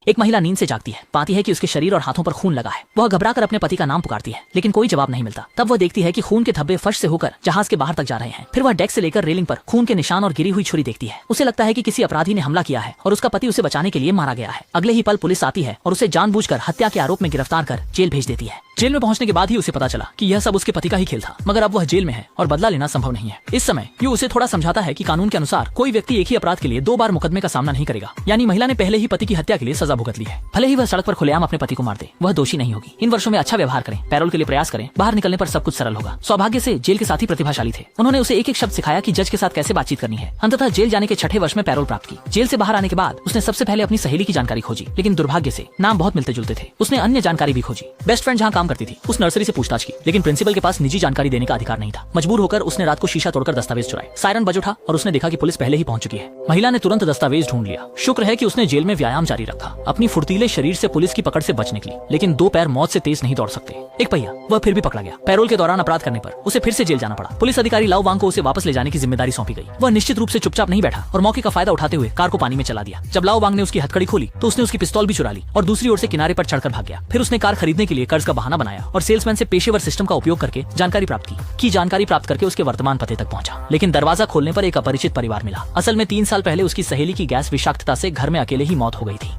एक महिला नींद से जागती है, पाती है कि उसके शरीर और हाथों पर खून लगा है। वह घबराकर अपने पति का नाम पुकारती है, लेकिन कोई जवाब नहीं मिलता। तब वह देखती है कि खून के धब्बे फर्श से होकर जहाज के बाहर तक जा रहे हैं। फिर वह डेक से लेकर रेलिंग पर खून के निशान और गिरी हुई छुरी देखती है। उसे लगता है कि किसी अपराधी ने हमला किया है और उसका पति उसे बचाने के लिए मारा गया है। अगले ही पल पुलिस आती है और उसे जानबूझकर हत्या के आरोप में गिरफ्तार कर जेल भेज देती है। जेल में पहुंचने के बाद ही उसे पता चला कि यह सब उसके पति का ही खेल था, मगर अब वह जेल में है और बदला लेना संभव नहीं है। इस समय यू उसे थोड़ा समझाता है कि कानून के अनुसार कोई व्यक्ति एक ही अपराध के लिए 2 बार मुकदमे का सामना नहीं करेगा। यानी महिला ने पहले ही पति की हत्या के लिए सजा भुगत ली है। भले ही वह सड़क पर खुलेआम अपने पति को मार दे, वह दोषी नहीं होगी। इन वर्षों में अच्छा व्यवहार करें, पैरोल के लिए प्रयास करें, बाहर निकलने पर सब कुछ सरल होगा। सौभाग्य से जेल के साथी प्रतिभाशाली थे। उन्होंने उसे एक एक शब्द सिखाया कि जज के साथ कैसे बातचीत करनी है। अंततः जेल जाने के 6ठे वर्ष में पैरोल प्राप्त की। जेल से बाहर आने के बाद उसने सबसे पहले अपनी सहेली की जानकारी खोजी, लेकिन दुर्भाग्य से नाम बहुत मिलते जुलते थे। उसने अन्य जानकारी भी खोजी। बेस्ट फ्रेंड जहाँ काम करती थी उस नर्सरी से पूछताछ की, लेकिन प्रिंसिपल के पास निजी जानकारी देने का अधिकार नहीं था। मजबूर होकर उसने रात को शीशा तोड़कर दस्तावेज चुराए। सायरन बज उठा और उसने देखा कि पुलिस पहले ही पहुंच चुकी है। महिला ने तुरंत दस्तावेज ढूंढ लिया। शुक्र है कि उसने जेल में व्यायाम जारी रखा, अपनी फुर्तीले शरीर से पुलिस की पकड़ से बच निकली। लेकिन 2 पैर मौत से तेज नहीं दौड़ सकते। एक पहिया, वह फिर भी पकड़ा गया। पैरोल के दौरान अपराध करने पर उसे फिर से जेल जाना पड़ा। पुलिस अधिकारी लाओ वांग को उसे वापस ले जाने की जिम्मेदारी सौंपी गई। वह निश्चित रूप से चुपचाप नहीं बैठा और मौके का फायदा उठाते हुए कार को पानी में चला दिया। जब लाओ वांग ने उसकी हथकड़ी खोली तो उसने उसकी पिस्तौल भी चुरा ली और दूसरी ओर से किनारे पर चढ़कर भाग गया। फिर उसने कार खरीदने के लिए कर्ज का बहाना बनाया और सेल्समैन से पेशेवर सिस्टम का उपयोग करके जानकारी प्राप्त की। जानकारी प्राप्त करके उसके वर्तमान पते तक पहुंचा, लेकिन दरवाजा खोलने पर एक अपरिचित परिवार मिला। असल में 3 साल पहले उसकी सहेली की गैस विषाक्तता से घर में अकेले ही मौत हो गई थी।